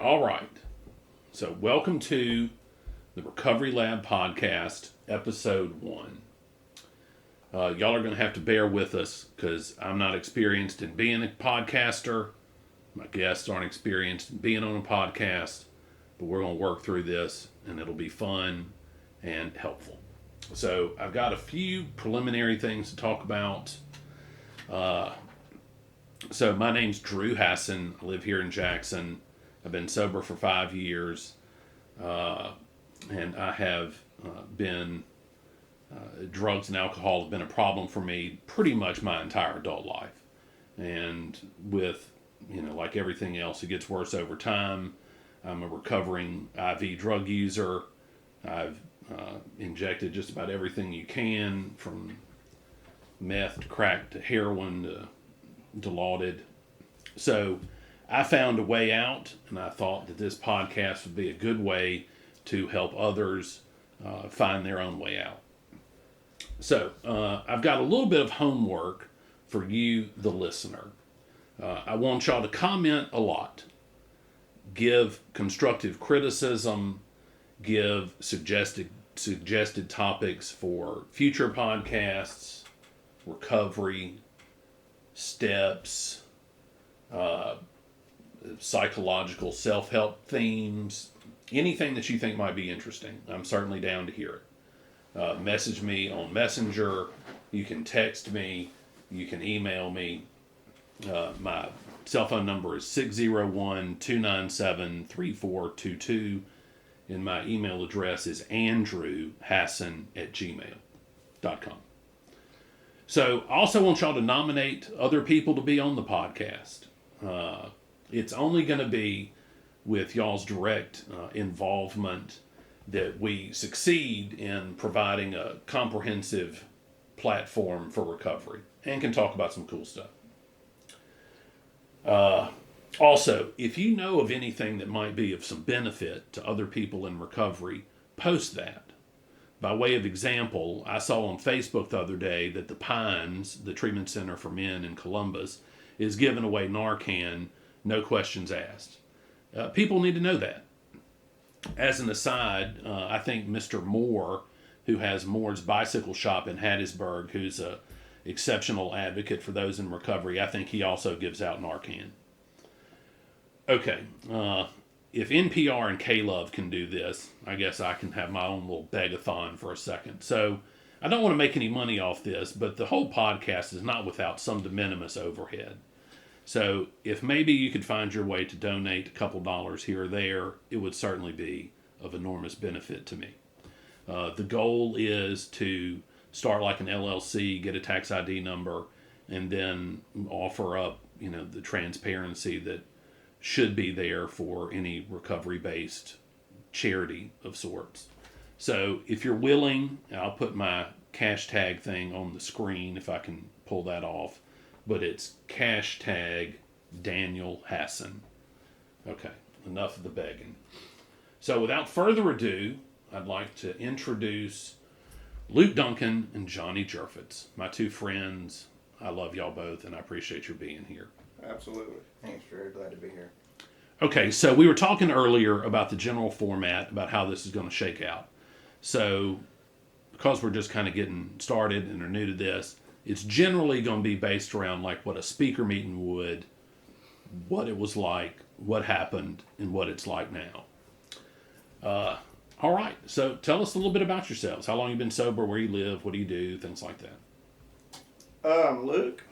All right. So, welcome to the Recovery Lab Podcast, Episode 1. Y'all are going to have to bear with us because I'm not experienced in being a podcaster. My guests aren't experienced in being on a podcast. But we're going to work through this and it'll be fun and helpful. So, I've got a few preliminary things to talk about. So, my name's Drew Hassin. I live here in Jackson. I've been sober for 5 years, and I have been, drugs and alcohol have been a problem for me pretty much my entire adult life. And with, like everything else, it gets worse over time. I'm a recovering IV drug user. I've injected just about everything you can, from meth to crack to heroin to Dilaudid. So I found a way out, and I thought that this podcast would be a good way to help others find their own way out. So I've got a little bit of homework for you, the listener. I want y'all to comment a lot, give constructive criticism, give suggested topics for future podcasts, recovery, steps, psychological self-help themes, anything that you think might be interesting. I'm certainly down to hear it. Message me on Messenger. You can text me. You can email me. My cell phone number is 601-297-3422. And my email address is andrewhassin@gmail.com. So I also want y'all to nominate other people to be on the podcast. It's only going to be with y'all's direct involvement that we succeed in providing a comprehensive platform for recovery and can talk about some cool stuff. Also, if you know of anything that might be of some benefit to other people in recovery, post that. By way of example, I saw on Facebook the other day that the Pines, the treatment center for men in Columbus, is giving away Narcan, no questions asked. People need to know that. As an aside, I think Mr. Moore, who has Moore's Bicycle Shop in Hattiesburg, who's a exceptional advocate for those in recovery, I think he also gives out Narcan. Okay, if NPR and K-Love can do this, I guess I can have my own little begathon for a second. So I don't want to make any money off this, but the whole podcast is not without some de minimis overhead. So if maybe you could find your way to donate a couple dollars here or there, it would certainly be of enormous benefit to me. The goal is to start like an LLC, get a tax ID number, and then offer up, the transparency that should be there for any recovery-based charity of sorts. So if you're willing, I'll put my cash tag thing on the screen if I can pull that off. But it's #Daniel Hassin. Okay, enough of the begging. So without further ado, I'd like to introduce Luke Duncan and Johnny Joorfetz, my two friends. I love y'all both, and I appreciate your being here. Absolutely. Thanks, Drew. Glad to be here. Okay, so we were talking earlier about the general format, about how this is going to shake out. So, because we're just kind of getting started and are new to this, it's generally going to be based around like what a speaker meeting would, what it was like, what happened, and what it's like now. All right, so tell us a little bit about yourselves. How long you been sober, where you live, what do you do, things like that. I'm Luke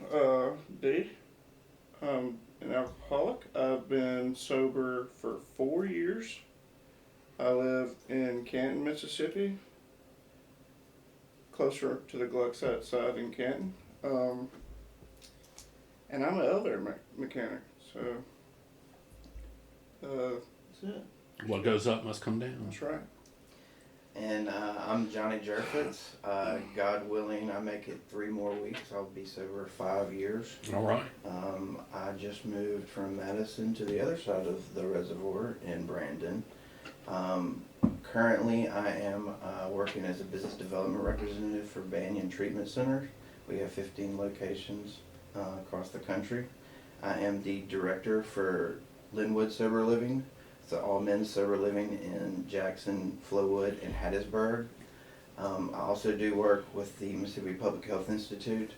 D. I'm an alcoholic. I've been sober for 4 years. I live in Canton, Mississippi, closer to the Gluckside side in Canton. And I'm an elevator mechanic, so that's it. What goes up must come down. That's right. And I'm Johnny Joorfetz. God willing, I make it 3 more weeks. I'll be sober 5 years. All right. I just moved from Madison to the other side of the reservoir in Brandon. Currently, I am working as a business development representative for Banyan Treatment Center. We have 15 locations across the country. I am the director for Linwood Sober Living, the all men's sober living in Jackson, Flowood, and Hattiesburg. I also do work with the Mississippi Public Health Institute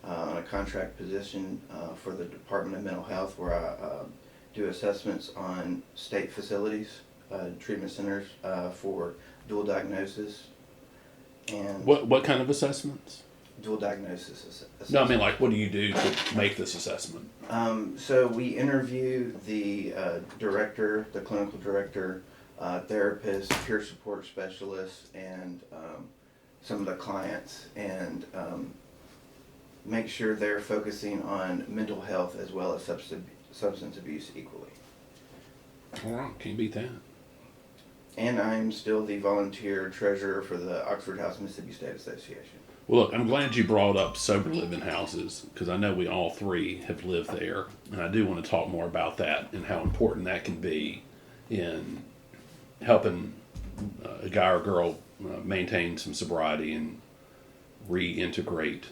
on a contract position for the Department of Mental Health, where I do assessments on state facilities, treatment centers for dual diagnosis. And What kind of assessments? dual diagnosis assessment. No, I mean, like, what do you do to make this assessment? So we interview the director, the clinical director, therapist, peer support specialist, and some of the clients, and make sure they're focusing on mental health as well as substance abuse equally. All right, can't beat that. And I'm still the volunteer treasurer for the Oxford House Mississippi State Association. Well, look, I'm glad you brought up sober living houses, because I know we all three have lived there, and I do want to talk more about that and how important that can be in helping a guy or girl maintain some sobriety and reintegrate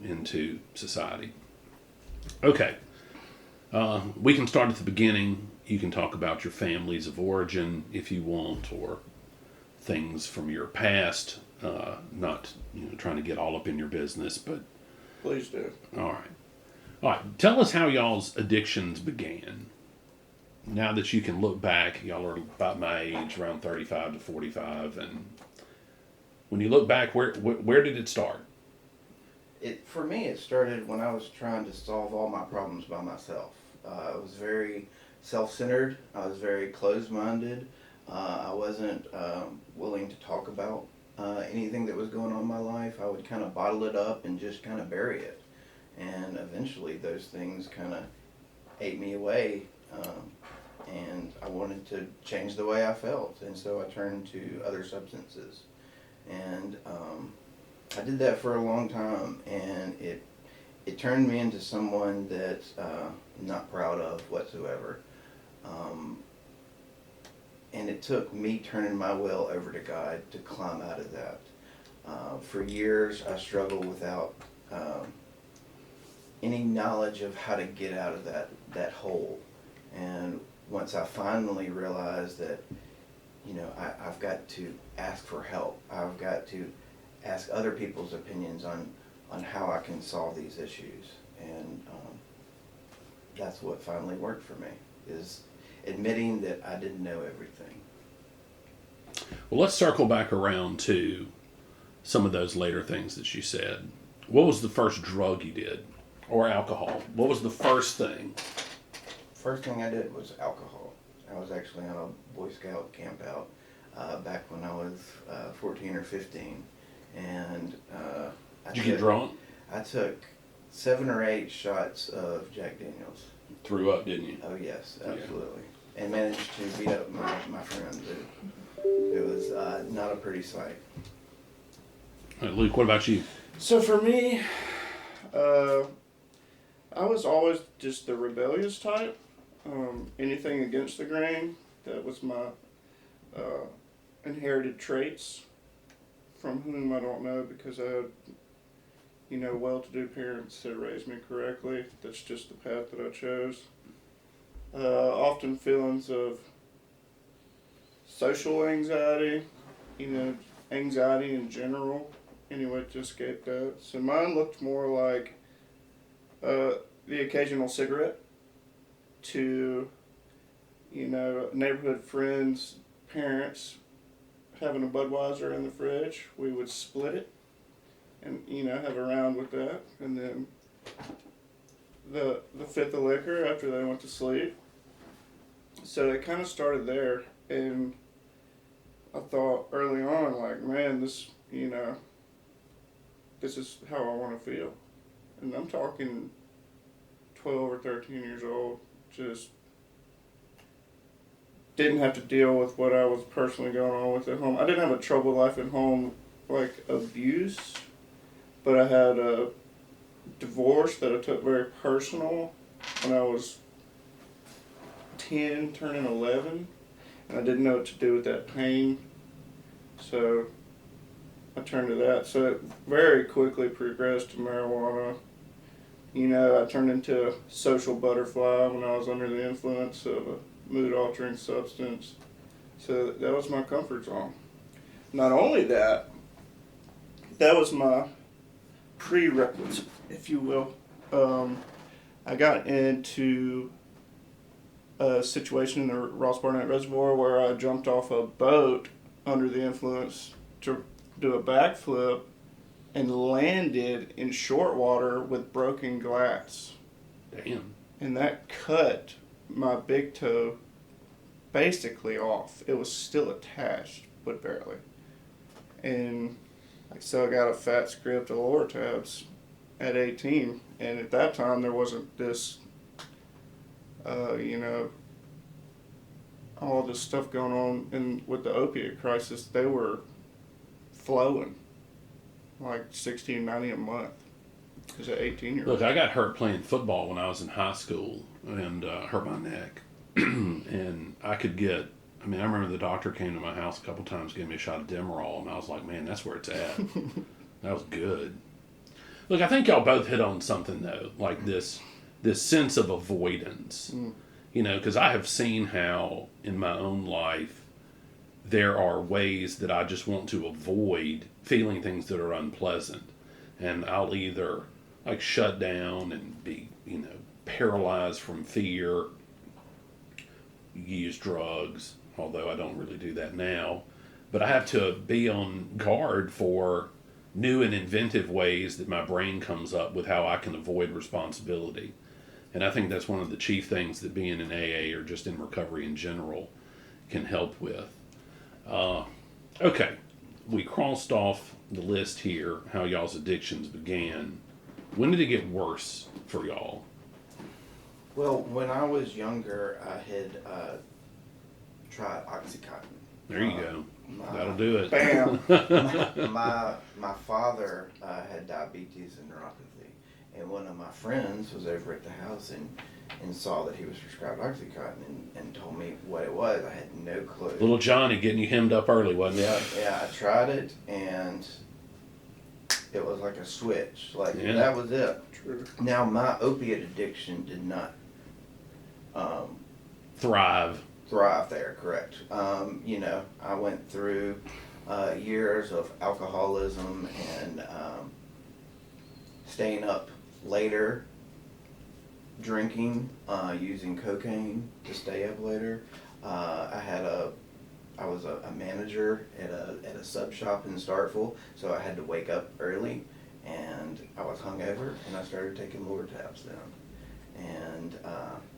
into society. Okay, we can start at the beginning. You can talk about your families of origin if you want, or things from your past. Not trying to get all up in your business, but Please do. all right. Tell us how y'all's addictions began. Now that you can look back, y'all are about my age, around 35 to 45, and when you look back, where did it start? For me, it started when I was trying to solve all my problems by myself. I was very self-centered. I was very closed-minded. I wasn't willing to talk about anything that was going on in my life. I would kind of bottle it up and just kind of bury it. And eventually those things kind of ate me away. And I wanted to change the way I felt. And so I turned to other substances. And I did that for a long time. And it turned me into someone that I'm not proud of whatsoever. And it took me turning my will over to God to climb out of that. For years, I struggled without any knowledge of how to get out of that hole. And once I finally realized that, I've got to ask for help. I've got to ask other people's opinions on how I can solve these issues. And that's what finally worked for me, is admitting that I didn't know everything. Well, let's circle back around to some of those later things that you said. What was the first drug you did? Or alcohol? What was the first thing? First thing I did was alcohol. I was actually on a Boy Scout camp out back when I was 14 or 15. And Did you get drunk? I took 7 or 8 shots of Jack Daniels. Threw up, didn't you? Oh yes, absolutely. Yeah. And managed to beat up my friends. It was not a pretty sight. All right, Luke, what about you? So for me, I was always just the rebellious type. Anything against the grain, that was my inherited traits, from whom I don't know, because I had, well-to-do parents that raised me correctly. That's just the path that I chose. Often feelings of social anxiety, anxiety in general, anyway, to escape that. So mine looked more like the occasional cigarette to, neighborhood friends, parents having a Budweiser in the fridge. We would split it and, have a round with that. And then the fifth of liquor after they went to sleep. So it kind of started there. And I thought early on, like, man, this is how I want to feel. And I'm talking 12 or 13 years old, just didn't have to deal with what I was personally going on with at home. I didn't have a troubled life at home, like abuse, but I had a divorce that I took very personal when I was 10, turning 11, and I didn't know what to do with that pain, so I turned to that. So it very quickly progressed to marijuana, You know, I turned into a social butterfly when I was under the influence of a mood-altering substance. So that was my comfort zone. Not only that, that was my prerequisite, if you will. I got into a situation in the Ross Barnett Reservoir where I jumped off a boat under the influence to do a backflip and landed in short water with broken glass. Damn. And that cut my big toe basically off. It was still attached, but barely. And so I got a fat script of lower tabs at 18. And at that time, there wasn't this, you know, all this stuff going on with the opiate crisis. They were flowing like $16.90 a month as an 18-year-old. Look, I got hurt playing football when I was in high school and hurt my neck. And I remember the doctor came to my house a couple times, gave me a shot of Demerol, and I was like, man, that's where it's at. That was good. Look, I think y'all both hit on something, though, like this sense of avoidance. You know, because I have seen how in my own life there are ways that I just want to avoid feeling things that are unpleasant. And I'll either like shut down and be, you know, paralyzed from fear, use drugs, although I don't really do that now. But I have to be on guard for new and inventive ways that my brain comes up with how I can avoid responsibility. And I think that's one of the chief things that being in AA or just in recovery in general can help with. Okay, we crossed off the list here how y'all's addictions began. When did it get worse for y'all? Well, when I was younger, I had tried OxyContin. There you go. That'll do it. Bam. My father had diabetes and neuropathy, and one of my friends was over at the house and saw that he was prescribed OxyContin and told me what it was. I had no clue. Little Johnny getting you hemmed up early, wasn't it? Yeah, I tried it, and it was like a switch. Like, Yeah. that was it. True. Now, my opiate addiction did not Thrive there, correct. You know, I went through years of alcoholism and staying up later, drinking, using cocaine to stay up later. I was a manager at a sub shop in Starkville, so I had to wake up early, and I was hungover, and I started taking Lortabs then. And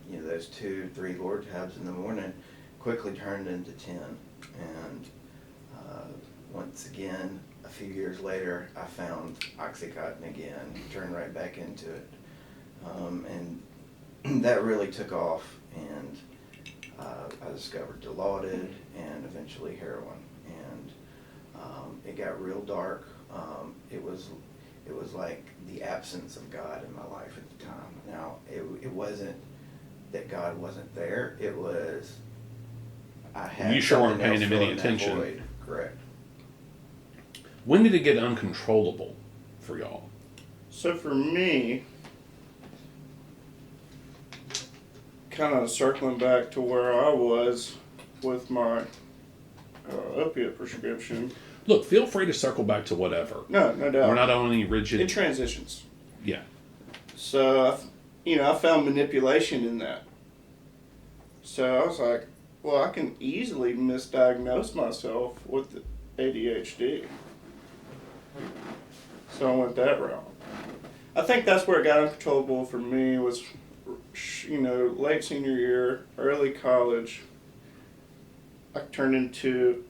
you know, those 2-3 Lortabs in the morning quickly turned into 10. And once again, a few years later, I found OxyContin again, turned right back into it. And that really took off, and I discovered Dilaudid and eventually heroin. And it got real dark. It was like the absence of God in my life at the time. Now, it wasn't that God wasn't there. It was I had You sure weren't something else paying him any filling that attention. void. Correct. When did it get uncontrollable for y'all? So for me, kind of circling back to where I was with my opiate prescription. Look, feel free to circle back to whatever. No doubt. We're not on any rigid. It transitions. Yeah. So, you know, I found manipulation in that. So I was like, well, I can easily misdiagnose myself with ADHD. So I went that route. I think that's where it got uncontrollable for me was, you know, late senior year, early college. I turned into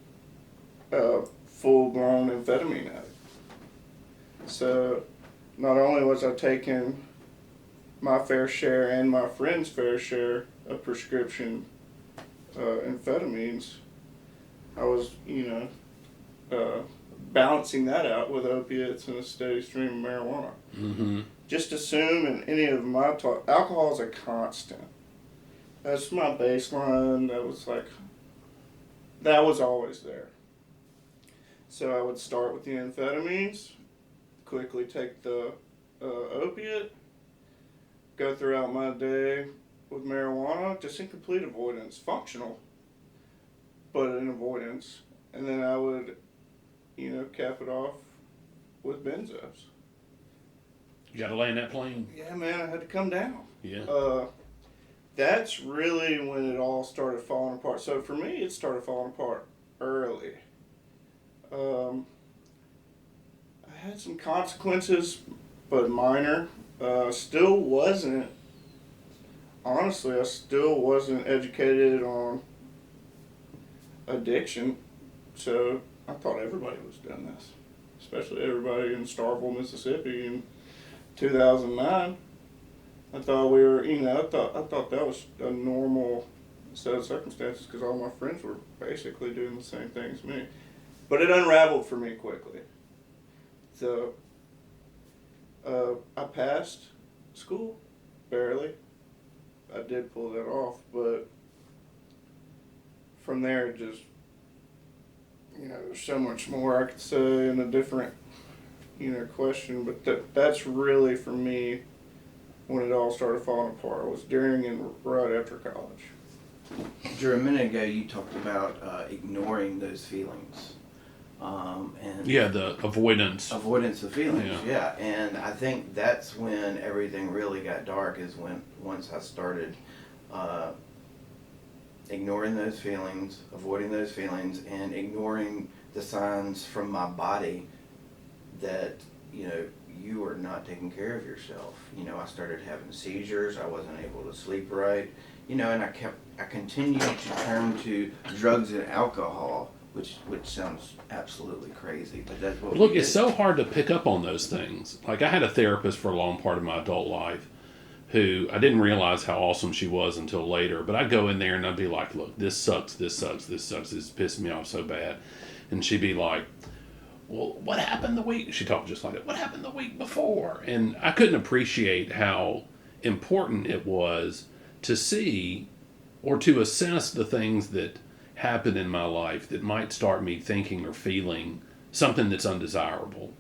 a full-blown amphetamine addict. So not only was I taking my fair share and my friend's fair share of prescription amphetamines, I was, you know, balancing that out with opiates and a steady stream of marijuana. Mm-hmm. Just assume in any of my talk, alcohol is a constant. That's my baseline. That was always there. So I would start with the amphetamines, quickly take the opiate, go throughout my day with marijuana, just in complete avoidance, functional, but in avoidance. And then I would, cap it off with benzos. You got to land that plane? Yeah, man, I had to come down. Yeah. That's really when it all started falling apart. So for me, it started falling apart early. I had some consequences, but minor. Still wasn't, honestly, I still wasn't educated on addiction. So I thought everybody was doing this, especially everybody in Starkville, Mississippi in 2009. I thought we were, I thought that was a normal set of circumstances because all my friends were basically doing the same thing as me. But it unraveled for me quickly. So I passed school, barely. I did pull that off, but from there it just, there's so much more I could say in a different, question. But that's really for me when it all started falling apart. It was during and right after college. Drew, a minute ago you talked about ignoring those feelings. And Yeah, the avoidance. Avoidance of feelings, yeah. And I think that's when everything really got dark, is when once I started ignoring those feelings, avoiding those feelings, and ignoring the signs from my body that, you are not taking care of yourself. I started having seizures. I wasn't able to sleep right. And I continued to turn to drugs and alcohol, which sounds absolutely crazy, but that's what Look, we it's did. so hard to pick up on those things. Like, I had a therapist for a long part of my adult life who I didn't realize how awesome she was until later. But I'd go in there and I'd be like, look, this sucks, this sucks, this sucks. This is pissing me off so bad. And she'd be like, well, what happened the week? She talked just like that. What happened the week before? And I couldn't appreciate how important it was to see or to assess the things that happen in my life that might start me thinking or feeling something that's undesirable.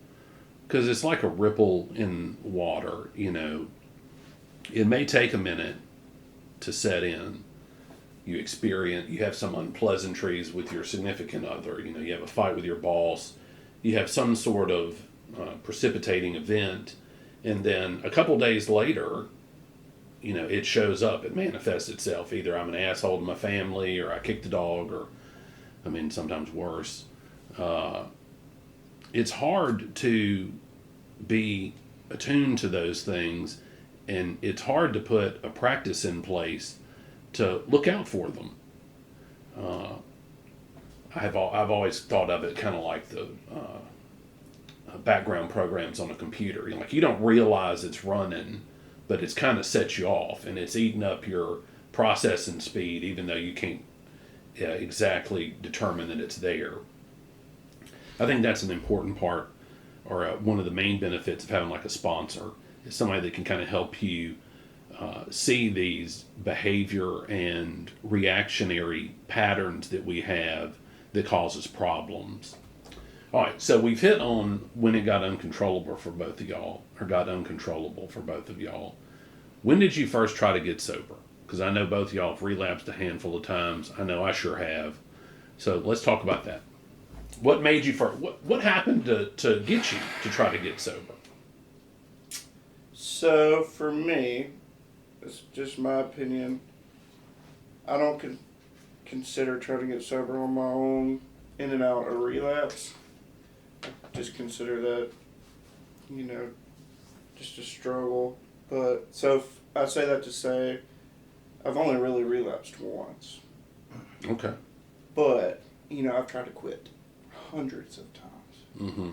Because it's like a ripple in water, It may take a minute to set in. You have some unpleasantries with your significant other, you have a fight with your boss, you have some sort of precipitating event, and then a couple days later, it shows up, it manifests itself. Either I'm an asshole to my family, or I kicked the dog, or, sometimes worse. It's hard to be attuned to those things, and it's hard to put a practice in place to look out for them. I've always thought of it kind of like the background programs on a computer. You don't realize it's running, but it's kind of sets you off, and it's eating up your processing speed, even though you can't exactly determine that it's there. I think that's an important part, or one of the main benefits of having like a sponsor, is somebody that can kind of help you see these behavior and reactionary patterns that we have that causes problems. All right, so we've hit on when it got uncontrollable for both of y'all, or got uncontrollable for both of y'all. When did you first try to get sober? Because I know both of y'all have relapsed a handful of times. I know I sure have. So let's talk about that. What made you first? What happened to get you to try to get sober? So for me, it's just my opinion. I don't consider trying to get sober on my own, in and out, a relapse. I just consider that, just a struggle. But so I say that to say, I've only really relapsed once. Okay. But I've tried to quit hundreds of times. Mm-hmm.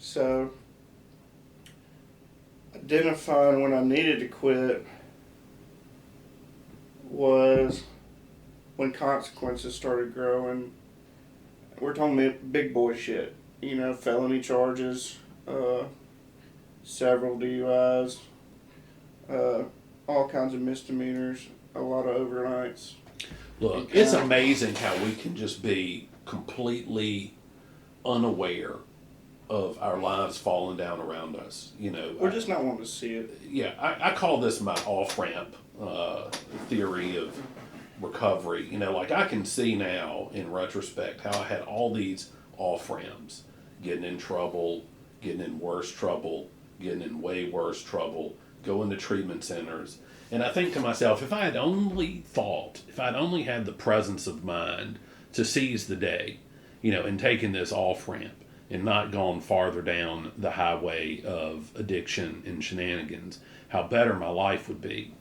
So identifying when I needed to quit was when consequences started growing. We're talking big boy shit. Felony charges, several DUIs, all kinds of misdemeanors, a lot of overnights. Look, it's amazing how we can just be completely unaware of our lives falling down around us. You know, We're just not wanting to see it. yeah, I call this my off-ramp theory of recovery. You know, like I can see now in retrospect how I had all these off-ramps, getting in trouble, getting in worse trouble, getting in way worse trouble, going to treatment centers. And I think to myself, if I had only thought, if I'd only had the presence of mind to seize the day, you know, and taken this off-ramp and not gone farther down the highway of addiction and shenanigans, how better my life would be.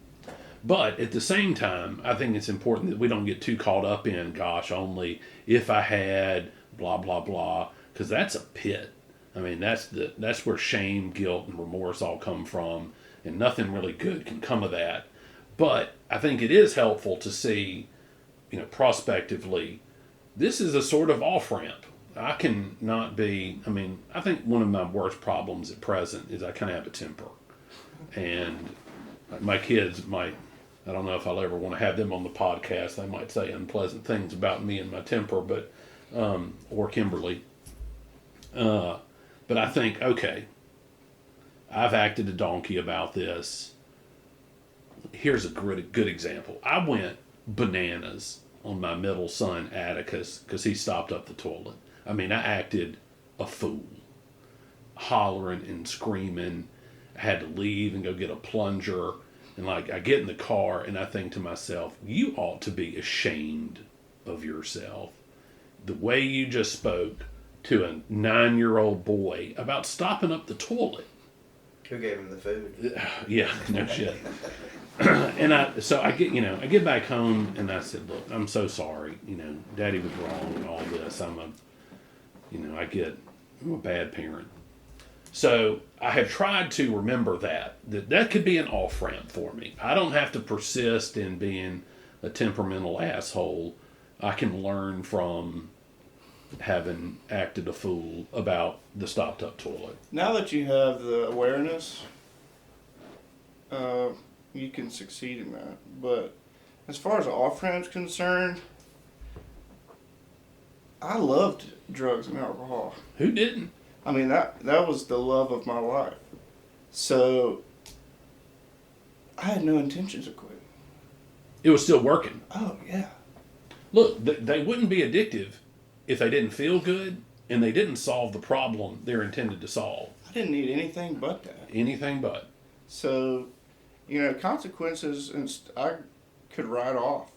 But at the same time, I think it's important that we don't get too caught up in, gosh, only if I had blah, blah, blah, because that's a pit. I mean, that's where shame, guilt, and remorse all come from, and nothing really good can come of that. But I think it is helpful to see, you know, prospectively, this is a sort of off-ramp. I can not be, I mean, I think one of my worst problems at present is I kind of have a temper. And my kids might, I don't know if I'll ever want to have them on the podcast. They might say unpleasant things about me and my temper, but, or Kimberly. But I think, okay, I've acted a donkey about this. Here's a good example. I went bananas on my middle son, Atticus, because he stopped up the toilet. I mean, I acted a fool, hollering and screaming. I had to leave and go get a plunger. And like, I get in the car and I think to myself, you ought to be ashamed of yourself. The way you just spoke to a 9-year-old boy about stopping up the toilet. Who gave him the food? Yeah, no shit. And I get back home and I said, look, I'm so sorry. You know, Daddy was wrong and all this. I'm a bad parent. So I have tried to remember that could be an off-ramp for me. I don't have to persist in being a temperamental asshole. I can learn from having acted a fool about the stopped up toilet. Now that you have the awareness, you can succeed in that. But as far as off-ramp's concerned, I loved drugs and alcohol. Who didn't? I mean, that was the love of my life. So I had no intentions of quitting. It was still working. Oh, yeah. Look, they wouldn't be addictive if they didn't feel good and they didn't solve the problem they're intended to solve. I didn't need anything but that. Anything but. So, you know, consequences I could write off.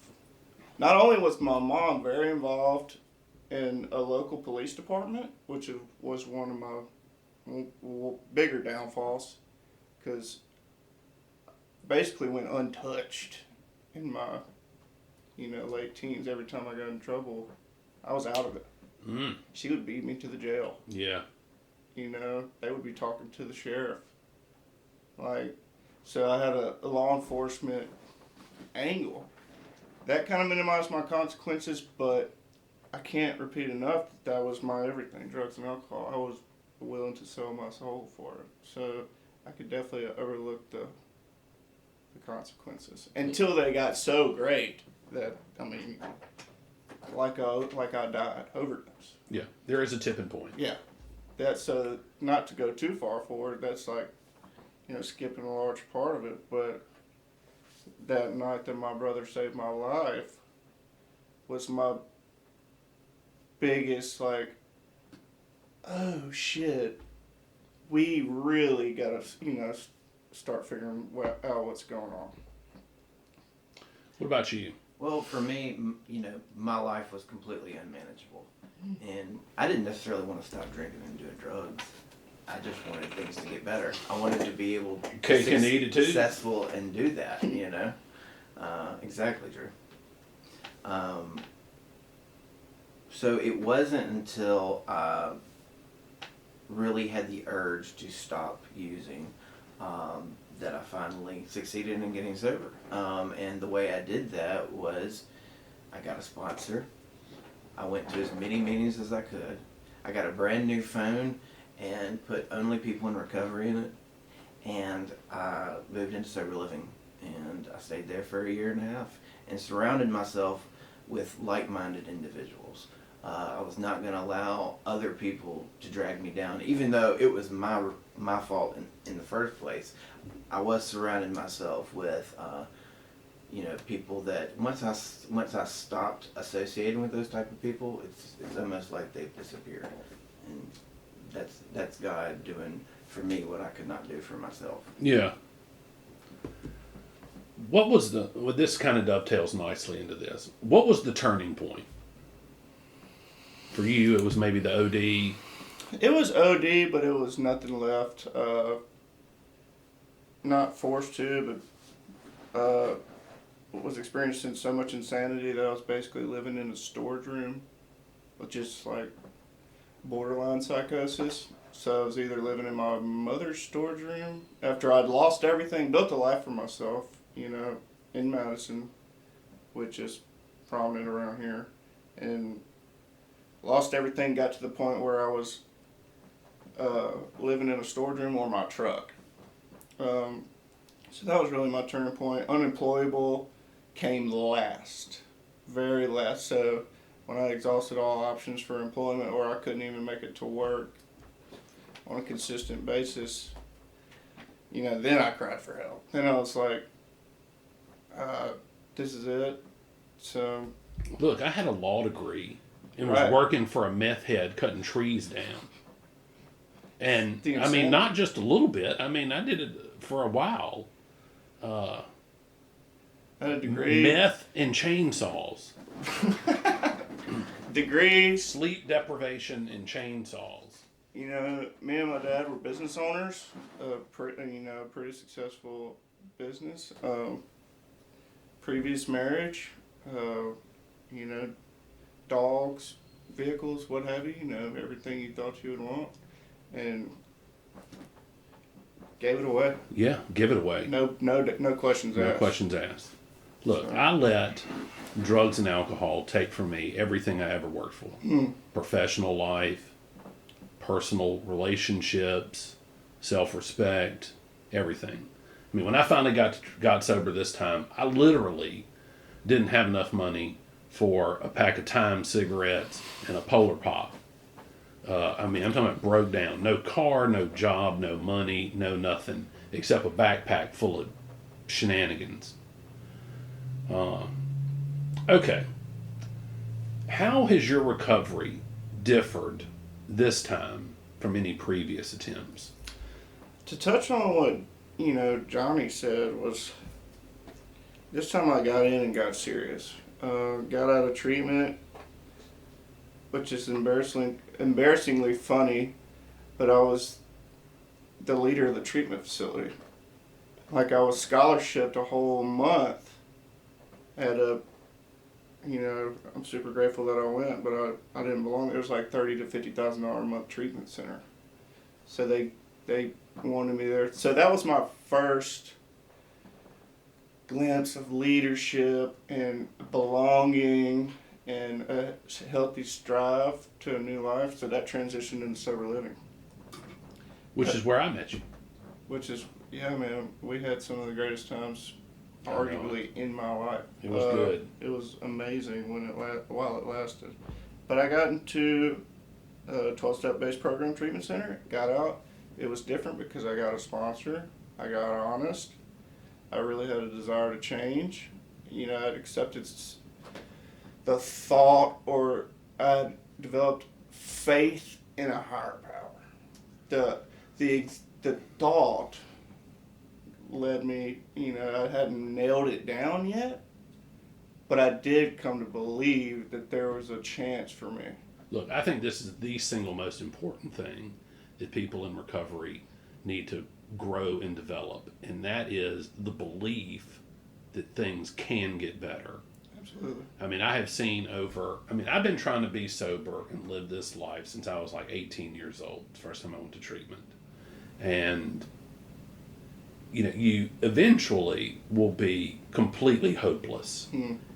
Not only was my mom very involved in a local police department, which was one of my bigger downfalls, because basically went untouched in my, late teens. Every time I got in trouble, I was out of it. Mm. She would beat me to the jail. Yeah. They would be talking to the sheriff. So I had a law enforcement angle. That kind of minimized my consequences, but I can't repeat enough that was my everything, drugs and alcohol. I was willing to sell my soul for it. So I could definitely overlook the consequences until they got so great that, like I died, overdose. Yeah, there is a tipping point. Yeah. That's not to go too far forward. That's like, skipping a large part of it. But that night that my brother saved my life was my biggest, oh shit, we really gotta, start figuring out what's going on. What about you? Well, for me, my life was completely unmanageable. And I didn't necessarily want to stop drinking and doing drugs. I just wanted things to get better. I wanted to be able to Cake be and eat it too. successful and do that, Exactly, Drew. So it wasn't until I really had the urge to stop using that I finally succeeded in getting sober. And the way I did that was I got a sponsor. I went to as many meetings as I could. I got a brand new phone and put only people in recovery in it. And I moved into sober living. And I stayed there for 1.5 years and surrounded myself with like-minded individuals. I was not going to allow other people to drag me down, even though it was my fault in the first place. I was surrounding myself with, people that once I stopped associating with those type of people, it's almost like they've disappeared, and that's God doing for me what I could not do for myself. Yeah. What was this kind of dovetails nicely into this. What was the turning point? For you, it was maybe the OD. It was OD, but it was nothing left. Not forced to, but was experiencing so much insanity that I was basically living in a storage room with just like borderline psychosis. So I was either living in my mother's storage room after I'd lost everything, built a life for myself, in Madison, which is prominent around here, and lost everything, got to the point where I was living in a storage room or my truck. So that was really my turning point. Unemployable came last, very last. So when I exhausted all options for employment, or I couldn't even make it to work on a consistent basis, then I cried for help. Then I was like, this is it. So Look, I had a law degree and was Right. working for a meth head cutting trees down. And, The I mean, insanity. not just a little bit. I mean, I did it for a while. I had a degree. Meth and chainsaws. Degrees. Sleep deprivation and chainsaws. Me and my dad were business owners. Pretty successful business. Previous marriage. Dogs, vehicles, what have you. Everything you thought you would want, and gave it away. Yeah, give it away. No questions No asked. questions asked. Look, I let drugs and alcohol take from me everything I ever worked for. Professional life, personal relationships, self-respect, everything. I mean, when I finally got sober this time, I literally didn't have enough money for a pack of Time cigarettes and a Polar Pop. I'm talking about broke down. No car, no job, no money, no nothing, except a backpack full of shenanigans. Okay. How has your recovery differed this time from any previous attempts? To touch on what Johnny said was, this time I got in and got serious. Got out of treatment, which is embarrassingly funny, but I was the leader of the treatment facility. Like, I was scholarshiped a whole month at I'm super grateful that I went, but I didn't belong there. It was like $30,000 to $50,000 a month treatment center. So they wanted me there. So that was my first glimpse of leadership and belonging and a healthy strive to a new life. So that transitioned into sober living. Which is where I met you. Which is, yeah, man, we had some of the greatest times, I know arguably, in my life. It was good. It was amazing while it lasted. But I got into a 12-step based program treatment center, got out. It was different because I got a sponsor. I got honest. I really had a desire to change. I'd accepted the thought, or I'd developed faith in a higher power. The thought led me, I hadn't nailed it down yet, but I did come to believe that there was a chance for me. Look, I think this is the single most important thing that people in recovery need to grow and develop, and that is the belief that things can get better. Absolutely. I have seen I've been trying to be sober and live this life since I was like 18 years old, the first time I went to treatment. And, you eventually will be completely hopeless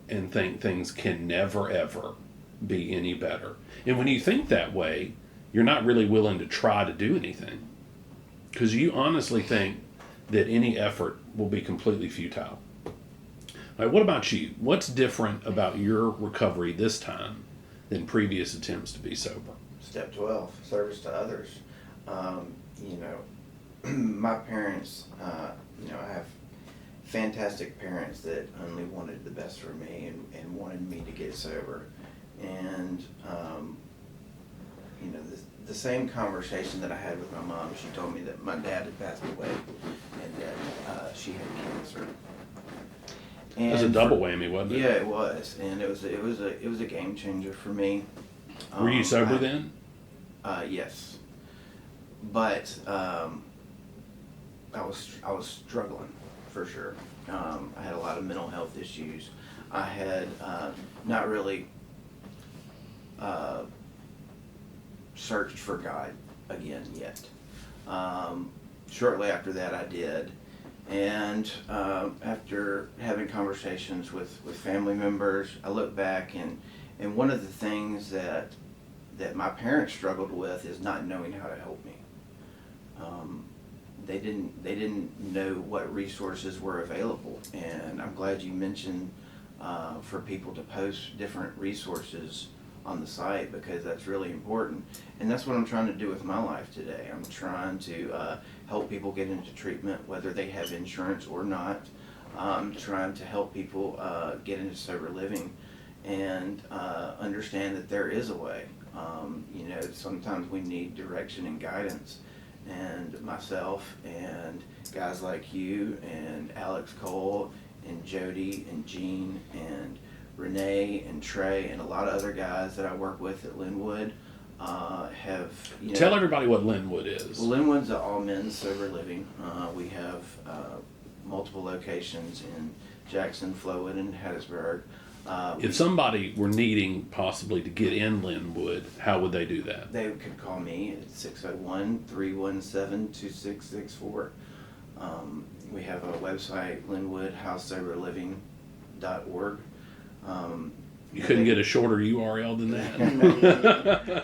and think things can never, ever be any better. And when you think that way, you're not really willing to try to do anything, because you honestly think that any effort will be completely futile. All right, what about you? What's different about your recovery this time than previous attempts to be sober. Step 12, service to others. You know, my parents, you know, I have fantastic parents that only wanted the best for me and wanted me to get sober. And, you know, the same conversation that I had with my mom, she told me that my dad had passed away and that she had cancer. It was a double whammy, wasn't it? Yeah, it was, and it was a game changer for me. Were you sober then? Yes, but I was struggling for sure. I had a lot of mental health issues. I had not really searched for God again yet. Shortly after that, I did. And after having conversations with family members, I look back and one of the things that my parents struggled with is not knowing how to help me. They didn't know what resources were available, and I'm glad you mentioned for people to post different resources on the site, because that's really important. And that's what I'm trying to do with my life today. I'm trying to help people get into treatment, whether they have insurance or not. I'm trying to help people get into sober living and understand that there is a way. You know, sometimes we need direction and guidance. And myself and guys like you and Alex Cole and Jody and Gene and Renee and Trey and a lot of other guys that I work with at Linwood have, you know... Tell everybody what Linwood is. Well, Linwood's an all-men's sober living. We have multiple locations in Jackson, Flowood, and Hattiesburg. If somebody were needing possibly to get in Linwood, how would they do that? They could call me at 601-317-2664. We have a website, linwoodhousesoberliving.org. You couldn't get a shorter URL than that?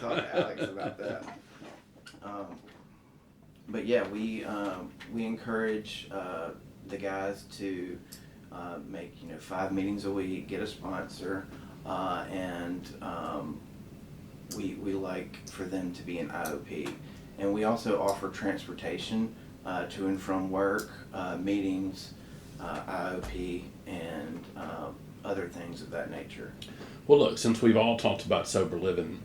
Talk to Alex about that. But yeah, we encourage the guys to make 5 meetings a week, get a sponsor, and we like for them to be an IOP. And we also offer transportation to and from work, meetings, IOP, and other things of that nature. Well, look, since we've all talked about sober living,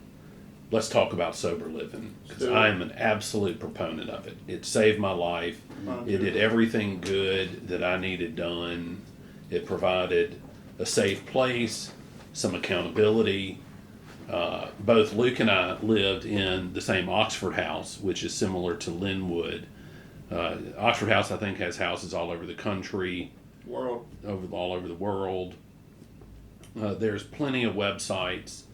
let's talk about sober living, because I am an absolute proponent of it. It saved my life. It did everything good that I needed done. It provided a safe place, some accountability. Both Luke and I lived in the same Oxford house, which is similar to Linwood. Oxford House, I think, has houses all over the country, all over the world. There's plenty of websites.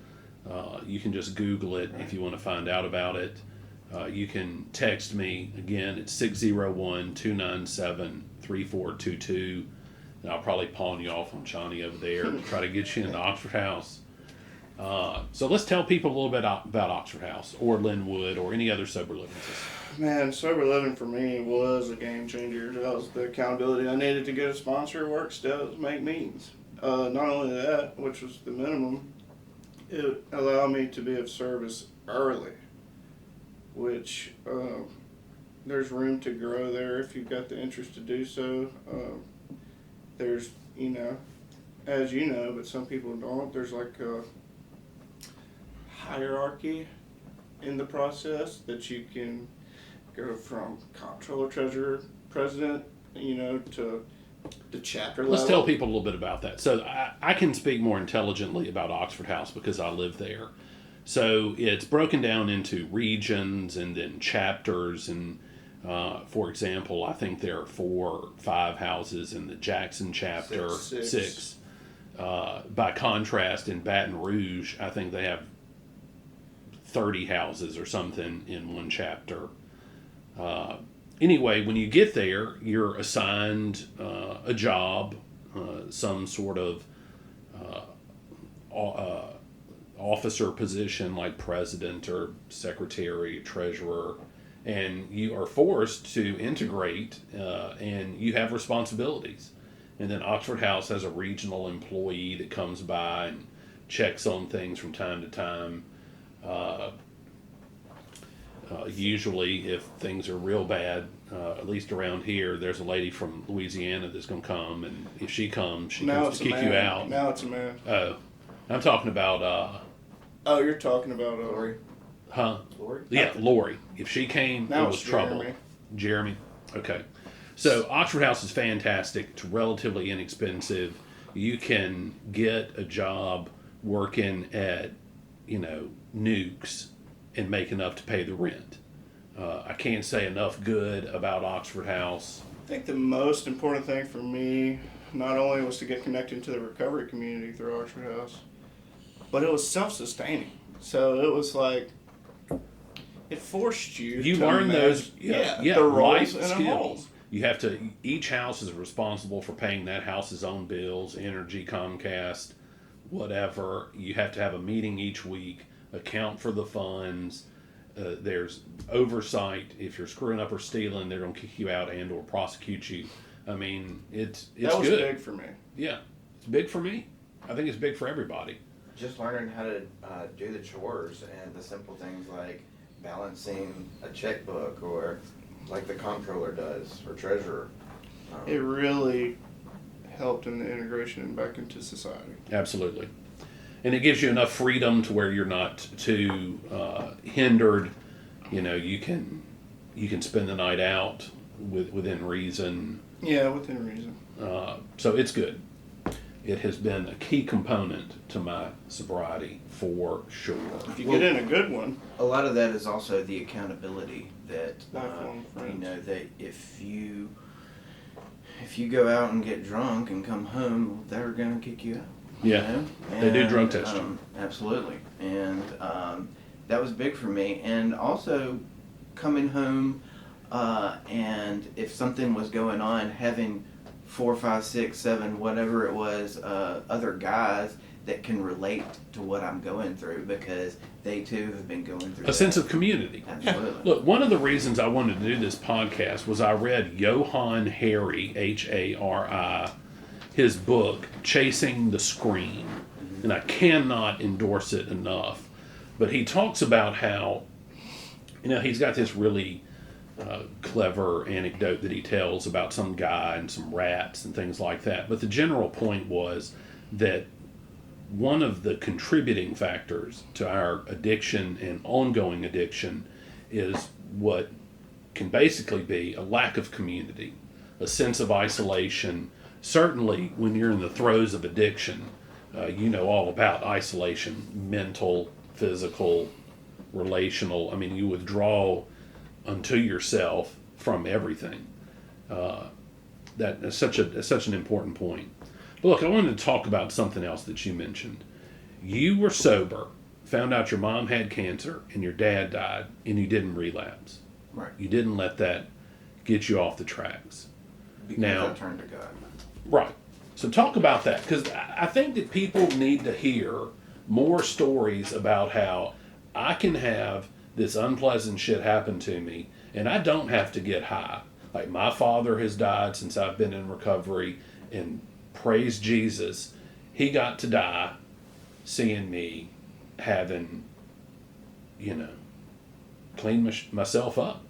You can just Google it if you want to find out about it. You can text me. Again, it's 601-297-3422. And I'll probably pawn you off on Johnny over there to try to get you into Oxford House. So let's tell people a little bit about Oxford House or Linwood or any other sober living system. Man, sober living for me was a game changer. That was the accountability I needed to get a sponsor, work steps, make meetings. Not only that, which was the minimum, it allowed me to be of service early, which there's room to grow there if you've got the interest to do so. There's, as you know, but some people don't, there's like a hierarchy in the process that you can go from comptroller, treasurer, president, to the chapter level. Let's tell people a little bit about that. So I can speak more intelligently about Oxford House because I live there. So it's broken down into regions and then chapters. And for example, I think there are 4 or 5 houses in the Jackson chapter. Six. By contrast, in Baton Rouge, I think they have 30 houses or something in one chapter. Anyway, when you get there, you're assigned a job, some sort of officer position like president or secretary, treasurer, and you are forced to integrate and you have responsibilities. And then Oxford House has a regional employee that comes by and checks on things from time to time. Usually, if things are real bad, at least around here, there's a lady from Louisiana that's going to come, and if she comes, she Now comes it's to a kick man. you out. Now it's a man. Oh, I'm talking about, Oh, you're talking about Lori. huh? Lori? Yeah, Lori. If she came, Now it was it's trouble. Jeremy. Jeremy. Okay. So Oxford House is fantastic. It's relatively inexpensive. You can get a job working at, Nukes and make enough to pay the rent. I can't say enough good about Oxford House. I think the most important thing for me, not only was to get connected to the recovery community through Oxford House, but it was self-sustaining. So it was like, it forced you You to learn those, the roles life in a skills. home. You have to. Each house is responsible for paying that house's own bills, energy, Comcast, whatever. You have to have a meeting each week, account for the funds. There's oversight. If you're screwing up or stealing, they're going to kick you out and or prosecute you. I mean, it's That was good. big for me. Yeah, it's big for me. I think it's big for everybody. Just learning how to do the chores and the simple things like balancing a checkbook or like the comptroller does or treasurer. It really helped in the integration back into society. Absolutely. And it gives you enough freedom to where you're not too hindered. You can spend the night out within reason. Yeah, within reason. So it's good. It has been a key component to my sobriety for sure. If you get in a good one, A lot of that is also the accountability that Lifelong friends. that if you go out and get drunk and come home, they're gonna kick you out. Yeah, they do drug And, test you. Absolutely, and that was big for me. And also coming home, and if something was going on, having 4, 5, 6, 7, whatever it was, other guys that can relate to what I'm going through because they too have been going through A sense of community. Absolutely. Look, one of the reasons I wanted to do this podcast was I read Johann Hari, Hari, his book, Chasing the Scream. And I cannot endorse it enough. But he talks about how, he's got this really clever anecdote that he tells about some guy and some rats and things like that. But the general point was that one of the contributing factors to our addiction and ongoing addiction is what can basically be a lack of community, a sense of isolation. Certainly when you're in the throes of addiction, you know all about isolation, mental, physical, relational. I mean, you withdraw unto yourself from everything. That is such an important point. But look, I wanted to talk about something else that you mentioned. You were sober, found out your mom had cancer, and your dad died, and you didn't relapse. Right. You didn't let that get you off the tracks. Because Now- I turned to God. Right. So talk about that, because I think that people need to hear more stories about how I can have this unpleasant shit happen to me, and I don't have to get high. Like, my father has died since I've been in recovery, and praise Jesus, he got to die seeing me having, cleaned myself up.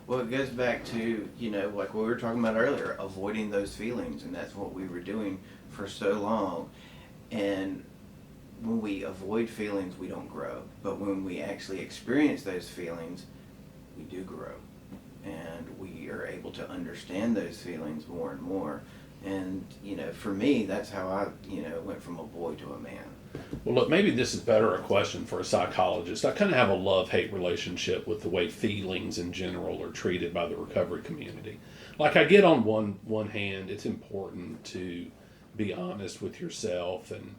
Well, it goes back to, like what we were talking about earlier, avoiding those feelings, and that's what we were doing for so long. And when we avoid feelings, we don't grow. But when we actually experience those feelings, we do grow. And we are able to understand those feelings more and more. And, for me, that's how I, went from a boy to a man. Well, look, maybe this is better a question for a psychologist. I kind of have a love-hate relationship with the way feelings in general are treated by the recovery community. Like, I get on one hand, it's important to be honest with yourself and,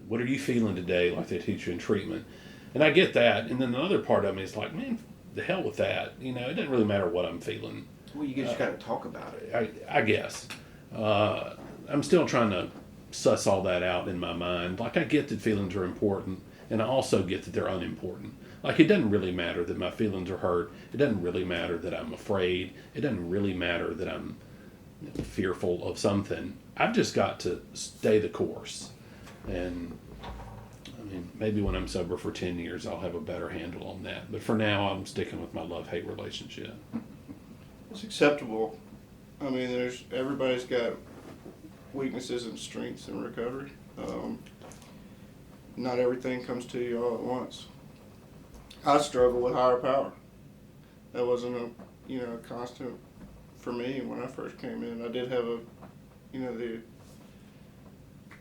what are you feeling today, like they teach you in treatment. And I get that. And then the other part of me is like, man, the hell with that. It doesn't really matter what I'm feeling. Well, you just got to talk about it. I guess. I'm still trying to suss all that out in my mind. Like, I get that feelings are important, and I also get that they're unimportant. Like, it doesn't really matter that my feelings are hurt. It doesn't really matter that I'm afraid. It doesn't really matter that I'm fearful of something. I've just got to stay the course. And I mean, maybe when I'm sober for 10 years, I'll have a better handle on that. But for now, I'm sticking with my love-hate relationship. It's acceptable. I mean, everybody's got weaknesses and strengths in recovery. Not everything comes to you all at once. I struggle with higher power. That wasn't a constant for me when I first came in. I did have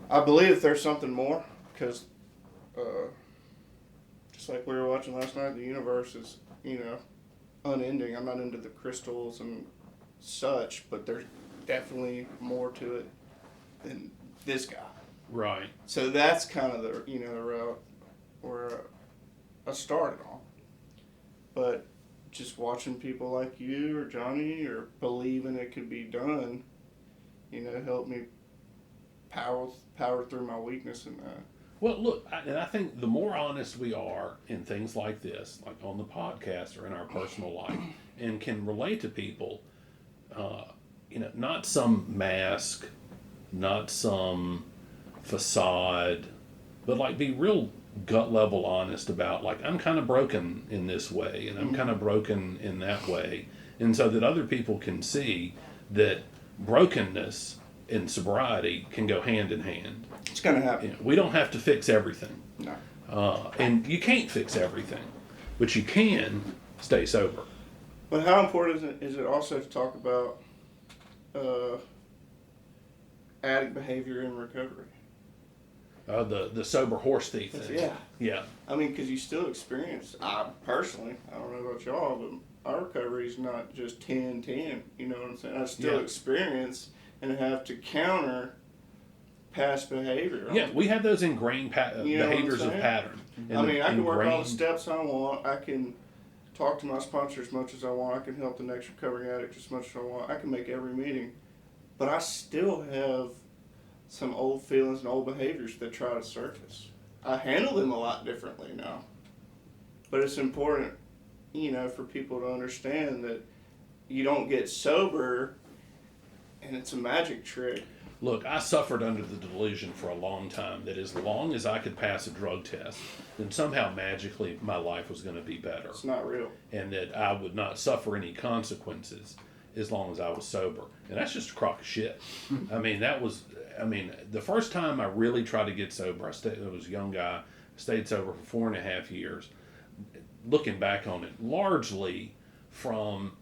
I believe there's something more, because just like we were watching last night, the universe is, unending. I'm not into the crystals and such, but there's definitely more to it than this guy. Right. So that's kind of the route where I started on. But just watching people like you or Johnny or believing it could be done, helped me power through my weakness in that. Well, look, I think the more honest we are in things like this, like on the podcast or in our personal life, and can relate to people, not some mask, not some facade, but like be real gut level honest about, like, I'm kind of broken in this way and I'm kind of broken in that way. And so that other people can see that brokenness and sobriety can go hand in hand. It's going to happen. We don't have to fix everything. No. And you can't fix everything, but you can stay sober. But how important is it also to talk about addict behavior in recovery? The sober horse thief thing. Yeah. Yeah. I mean, because you still experience, I personally, I don't know about y'all, but our recovery is not just 10-10, you know what I'm saying? I still experience and have to counter past behavior. Yeah, we have those ingrained behaviors of pattern. I mean, I can work all the steps I want. I can talk to my sponsor as much as I want. I can help the next recovering addict as much as I want. I can make every meeting. But I still have some old feelings and old behaviors that try to surface. I handle them a lot differently now. But it's important, for people to understand that you don't get sober and it's a magic trick. Look, I suffered under the delusion for a long time that as long as I could pass a drug test, then somehow magically my life was going to be better. It's not real. And that I would not suffer any consequences as long as I was sober. And that's just a crock of shit. The first time I really tried to get sober, I was a young guy, stayed sober for 4.5 years. Looking back on it, largely from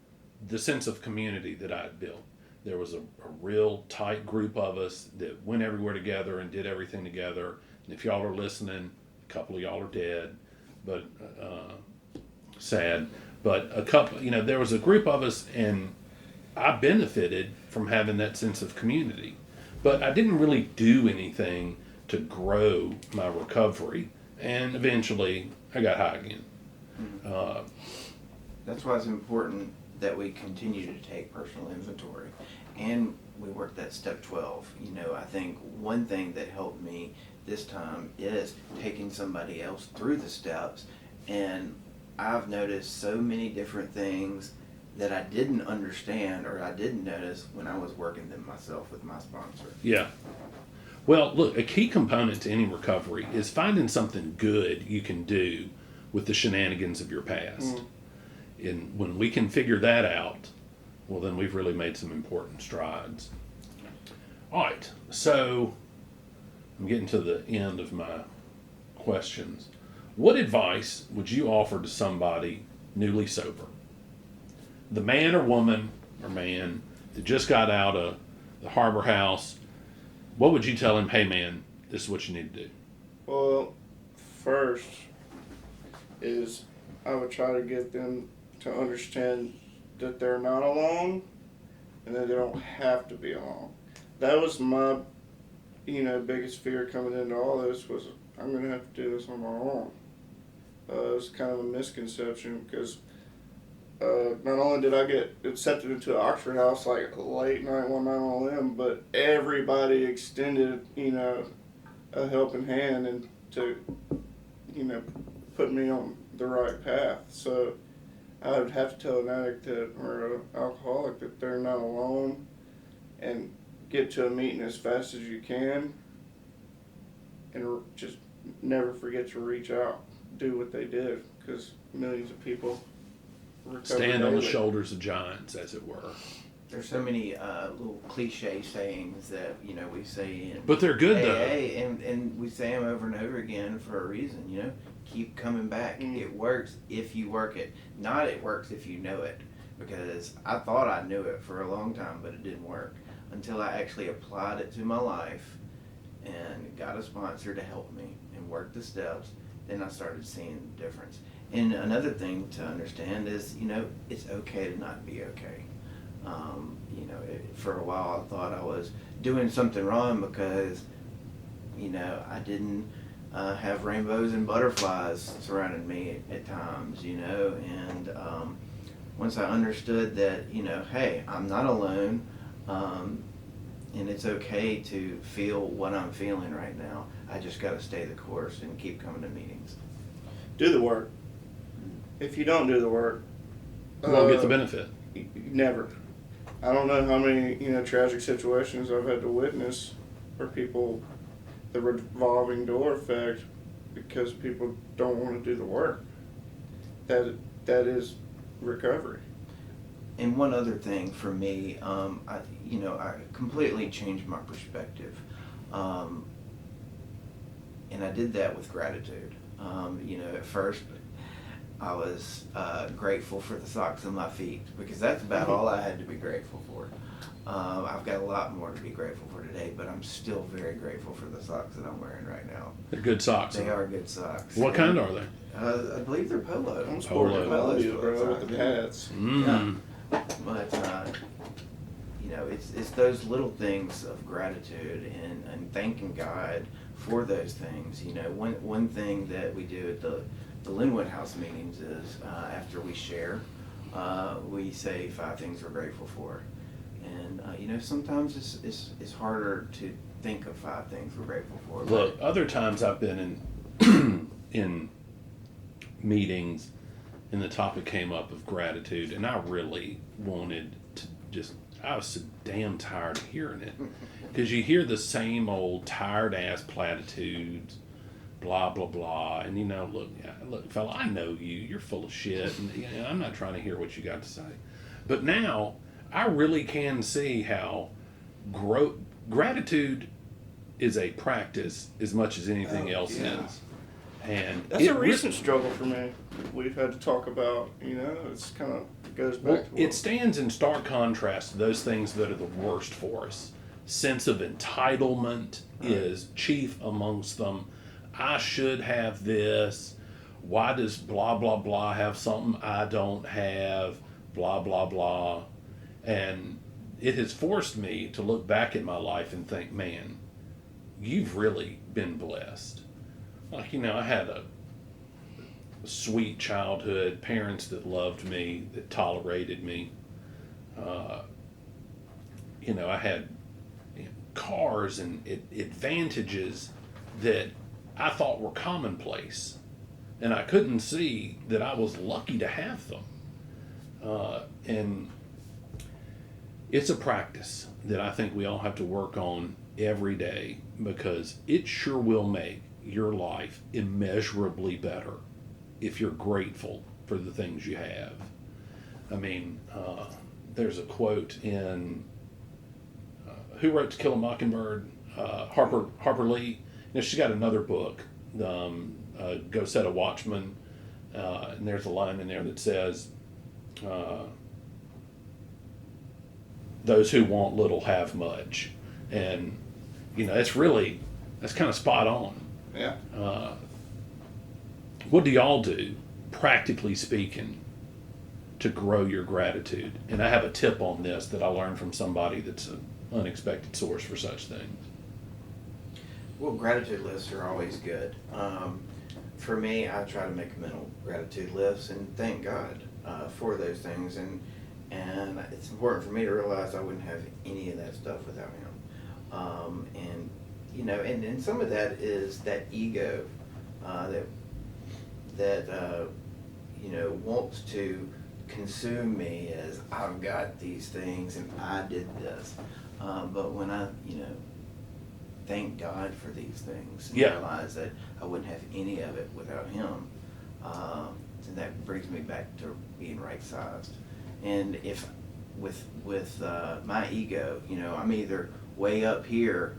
the sense of community that I had built. There was a real tight group of us that went everywhere together and did everything together. And if y'all are listening, a couple of y'all are dead, but sad. But a couple, there was a group of us, and I benefited from having that sense of community. But I didn't really do anything to grow my recovery. And eventually, I got high again. That's why it's important that we continue to take personal inventory, and we work that step 12. I think one thing that helped me this time is taking somebody else through the steps, and I've noticed so many different things that I didn't understand or I didn't notice when I was working them myself with my sponsor. Yeah. Well, look, a key component to any recovery is finding something good you can do with the shenanigans of your past. And when we can figure that out, well, then we've really made some important strides. All right, so I'm getting to the end of my questions. What advice would you offer to somebody newly sober? The man or woman or man that just got out of the Harbor House, what would you tell him? Hey, man, this is what you need to do. Well, first is I would try to get them to understand that they're not alone and that they don't have to be alone. That was my, biggest fear coming into all this was I'm going to have to do this on my own. It was kind of a misconception because not only did I get accepted into an Oxford House like late night one night on a limb, but everybody extended, a helping hand and to, put me on the right path. So I would have to tell an addict or an alcoholic that they're not alone, and get to a meeting as fast as you can and just never forget to reach out, do what they did, because millions of people recover Stand on the daily. shoulders of giants, as it were. There's so many little cliche sayings that we say in But they're good, AA, and we say them over and over again for a reason. Keep coming back. It works if you work it. Not it works if you know it. Because I thought I knew it for a long time, but it didn't work until I actually applied it to my life and got a sponsor to help me and work the steps. Then I started seeing the difference. And another thing to understand is, it's okay to not be okay. For a while I thought I was doing something wrong because, I didn't have rainbows and butterflies surrounding me at times, and once I understood that, hey, I'm not alone, and it's okay to feel what I'm feeling right now. I just got to stay the course and keep coming to meetings. Do the work. If you don't do the work, You won't get the benefit. Never. I don't know how many tragic situations I've had to witness where people, the revolving door effect, because people don't want to do the work. That is recovery. And one other thing for me, I completely changed my perspective, and I did that with gratitude. At first, I was grateful for the socks on my feet because that's about all I had to be grateful for. I've got a lot more to be grateful for today, but I'm still very grateful for the socks that I'm wearing right now. They're good socks. They are good socks. What kind are they? I believe they're polo. I'm sporting Polo. value, bro, with the pads. Mm. But it's those little things of gratitude and thanking God for those things. One thing that we do at the Linwood House meetings is after we share, we say 5 things we're grateful for. And sometimes it's harder to think of 5 things we're grateful for. Look, other times I've been in in meetings and the topic came up of gratitude, and I really wanted to I was so damn tired of hearing it. Because you hear the same old tired ass platitudes, blah, blah, blah. And look, fella, I know you. You're full of shit. And I'm not trying to hear what you got to say. But now, I really can see how gratitude is a practice as much as anything else is. And that's a recent struggle for me. We've had to talk about, it's kind of goes back to it stands in stark contrast to those things that are the worst for us. Sense of entitlement is chief amongst them. I should have this. Why does blah, blah, blah have something I don't have? Blah, blah, blah. And it has forced me to look back at my life and think, man, you've really been blessed. Like, I had a sweet childhood, parents that loved me, that tolerated me. I had cars and advantages that I thought were commonplace. And I couldn't see that I was lucky to have them. And it's a practice that I think we all have to work on every day, because it sure will make your life immeasurably better if you're grateful for the things you have. I mean, there's a quote in Who Wrote to Kill a Mockingbird? Harper Lee. She's got another book, Go Set a Watchman, and there's a line in there that says, those who want little have much. And, that's kind of spot on. Yeah. What do y'all do, practically speaking, to grow your gratitude? And I have a tip on this that I learned from somebody that's an unexpected source for such things. Well, gratitude lists are always good. For me, I try to make mental gratitude lists and thank God for those things. And it's important for me to realize I wouldn't have any of that stuff without Him. And some of that is that ego that wants to consume me as I've got these things and I did this. But when I thank God for these things and Yeah. realize that I wouldn't have any of it without Him. And that brings me back to being right-sized. And if with my ego, you know, I'm either way up here,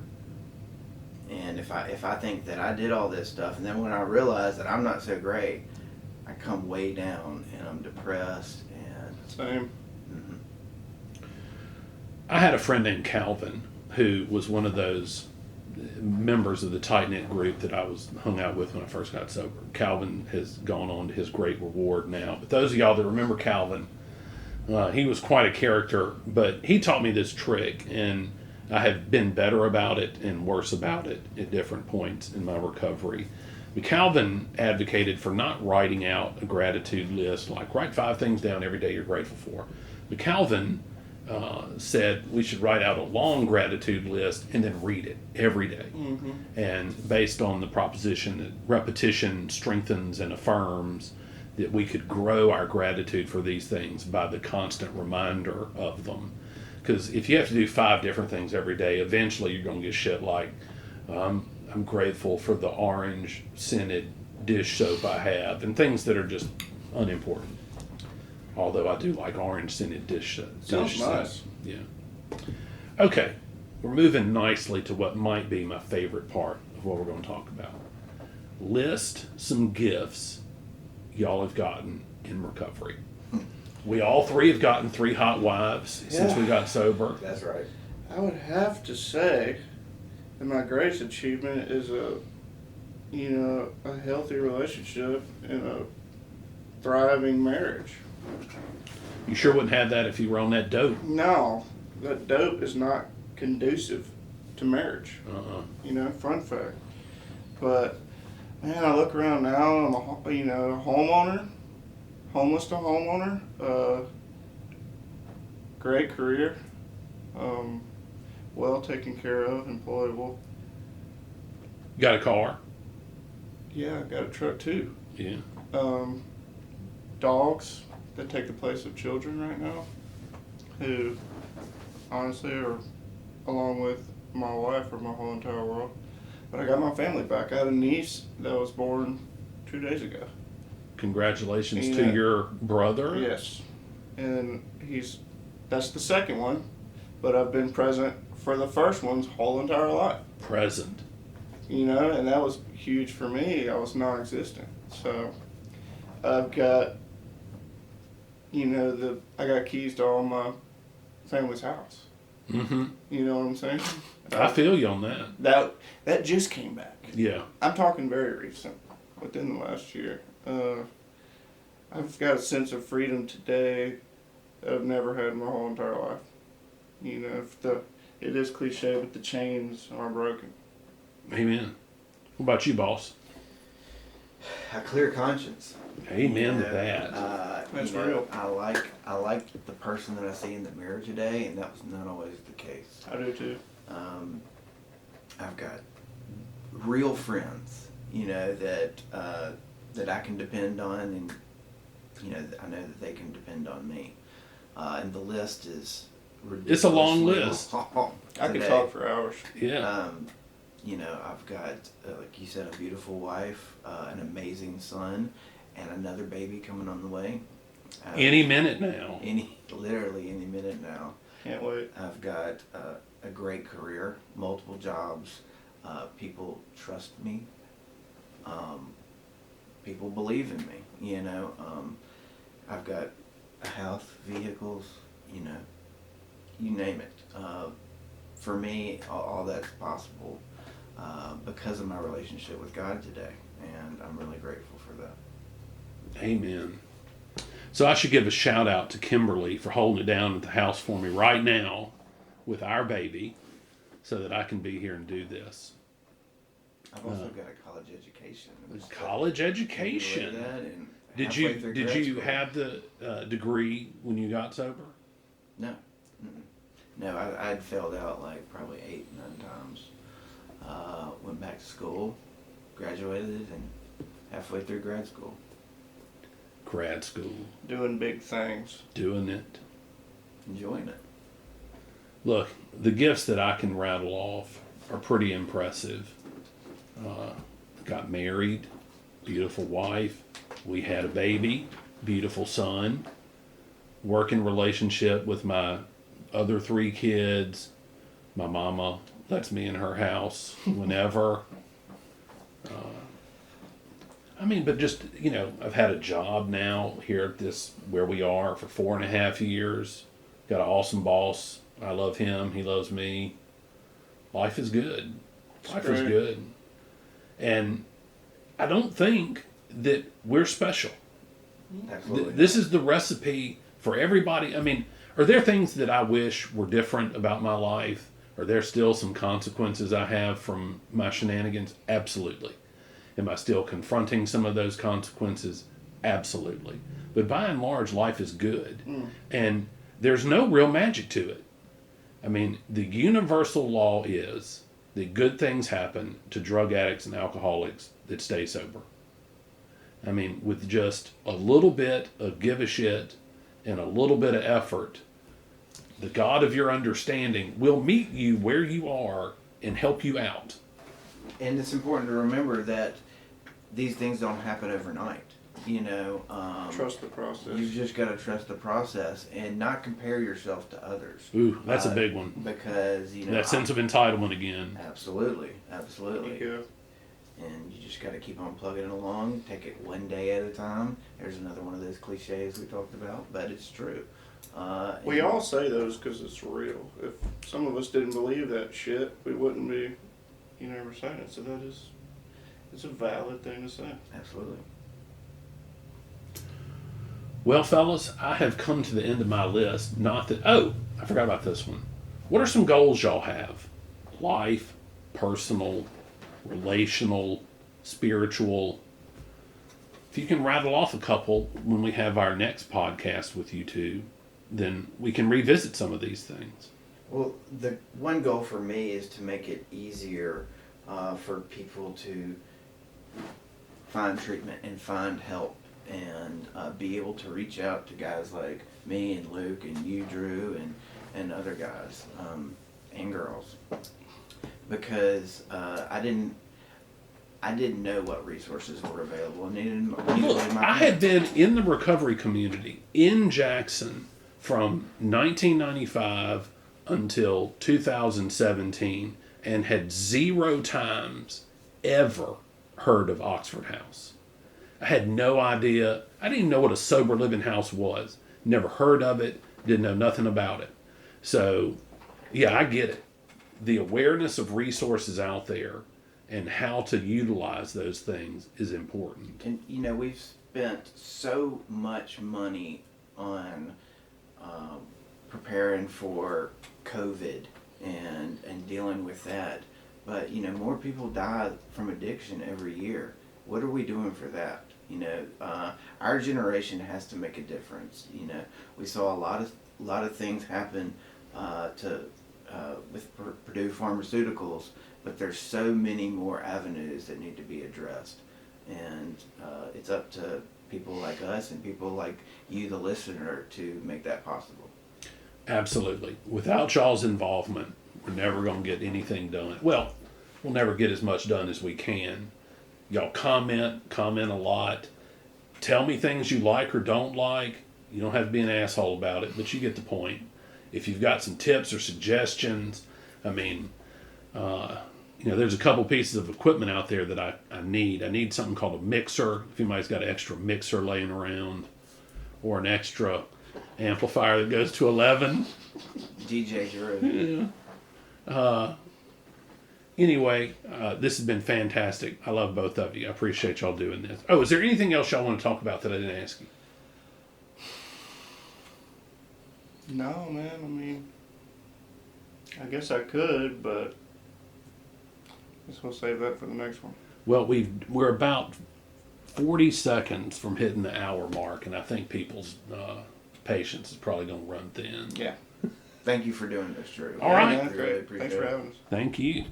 and if I think that I did all this stuff, and then when I realize that I'm not so great, I come way down and I'm depressed and. Same. I had a friend named Calvin who was one of those members of the tight-knit group that I was hung out with when I first got sober. Calvin has gone on to his great reward now. But those of y'all that remember Calvin, he was quite a character, but he taught me this trick, and I have been better about it and worse about it at different points in my recovery. But Calvin advocated for not writing out a gratitude list, like write 5 things down every day you're grateful for. But Calvin said we should write out a long gratitude list and then read it every day. Mm-hmm. And based on the proposition that repetition strengthens and affirms, that we could grow our gratitude for these things by the constant reminder of them. Because if you have to do 5 different things every day, eventually you're going to get shit like, I'm grateful for the orange scented dish soap I have, and things that are just unimportant. Although I do like orange scented dish soap. Sounds nice. Yeah. Okay, we're moving nicely to what might be my favorite part of what we're going to talk about. List some gifts y'all have gotten in recovery. We all 3 have gotten 3 hot wives since we got sober. That's right. I would have to say that my greatest achievement is a healthy relationship and a thriving marriage. You sure wouldn't have that if you were on that dope. No, that dope is not conducive to marriage. Fun fact. But man, I look around now, I'm a homeowner, homeless to homeowner, great career, well taken care of, employable. Got a car? Yeah, I got a truck too. Yeah. Dogs that take the place of children right now, who honestly are, along with my wife, are my whole entire world. But I got my family back. I had a niece that was born 2 days ago. Congratulations to your brother. Yes. And that's the second one, but I've been present for the first one's whole entire life. Present. And that was huge for me. I was non-existent. So I've got, I got keys to all my family's house. Mm-hmm. You know what I'm saying? I feel you on that. That just came back. Yeah. I'm talking very recent, within the last year. I've got a sense of freedom today that I've never had in my whole entire life. It is cliche, but the chains are broken. Amen. What about you, boss? A clear conscience. Amen to that. That's real. I like the person that I see in the mirror today, and that was not always the case. I do too. I've got real friends, that I can depend on, and I know that they can depend on me. And the list is ridiculously It's a long list. I could talk for hours. Yeah. I've got, like you said, a beautiful wife, an amazing son, and another baby coming on the way. Any minute now. Literally any minute now. Can't wait. I've got a great career, multiple jobs. People trust me. People believe in me. I've got a house, vehicles. You name it. For me, all that's possible because of my relationship with God today, and I'm really grateful for that. Amen. So I should give a shout out to Kimberly for holding it down at the house for me right now with our baby so that I can be here and do this. I've also got a college education. College education. Did you have the degree when you got sober? No. Mm-mm. No, I'd failed out like probably 8, 9 times. Went back to school, graduated, and halfway through grad school. Grad school. Doing big things. Doing it. Enjoying it. Look, the gifts that I can rattle off are pretty impressive. Got married, beautiful wife. We had a baby, beautiful son. Working relationship with my other 3 kids. My mama lets me in her house whenever. But just, I've had a job now here at this, where we are, for 4.5 years. Got an awesome boss. I love him. He loves me. Life is good. Life is good. And I don't think that we're special. Absolutely. This is the recipe for everybody. Are there things that I wish were different about my life? Are there still some consequences I have from my shenanigans? Absolutely. Am I still confronting some of those consequences? Absolutely. But by and large, life is good. And there's no real magic to it. The universal law is that good things happen to drug addicts and alcoholics that stay sober. With just a little bit of give a shit and a little bit of effort, the God of your understanding will meet you where you are and help you out. And it's important to remember that these things don't happen overnight. Trust the process. You've just got to trust the process and not compare yourself to others. Ooh, that's a big one. Because, that sense of entitlement again. Absolutely. Yeah. And you just got to keep on plugging it along. Take it one day at a time. There's another one of those cliches we talked about, but it's true. We all say those because it's real. If some of us didn't believe that shit, we wouldn't be, reciting it. So it's a valid thing to say. Absolutely. Well, fellas, I have come to the end of my list. Not that, I forgot about this one. What are some goals y'all have? Life, personal, relational, spiritual. If you can rattle off a couple when we have our next podcast with you two, then we can revisit some of these things. Well, the one goal for me is to make it easier for people to find treatment and find help and be able to reach out to guys like me and Luke and you, Drew, and other guys and girls, because I didn't know what resources were available. And look, I had been in the recovery community in Jackson from 1995 until 2017 and had 0 times ever heard of Oxford House. I had no idea. I didn't even know what a sober living house was. Never heard of it. Didn't know nothing about it. So, yeah, I get it. The awareness of resources out there and how to utilize those things is important. And, we've spent so much money on preparing for COVID and dealing with that. But, more people die from addiction every year. What are we doing for that? Our generation has to make a difference. We saw a lot of things happen with Purdue Pharmaceuticals, but there's so many more avenues that need to be addressed, and it's up to people like us and people like you, the listener, to make that possible. Absolutely. Without y'all's involvement, we're never going to get anything done. Well, we'll never get as much done as we can. Y'all comment a lot. Tell me things you like or don't like. You don't have to be an asshole about it, but you get the point. If you've got some tips or suggestions, there's a couple pieces of equipment out there that I need. I need something called a mixer. If anybody's got an extra mixer laying around, or an extra amplifier that goes to 11. DJ Drew. Yeah. Anyway, this has been fantastic. I love both of you. I appreciate y'all doing this. Oh, is there anything else y'all want to talk about that I didn't ask you? No, man. I guess I could, but I guess we'll save that for the next one. Well, we're about 40 seconds from hitting the hour mark, and I think people's patience is probably going to run thin. Yeah. Thank you for doing this, Drew. All right. Really appreciate Thanks for having us. Thank you.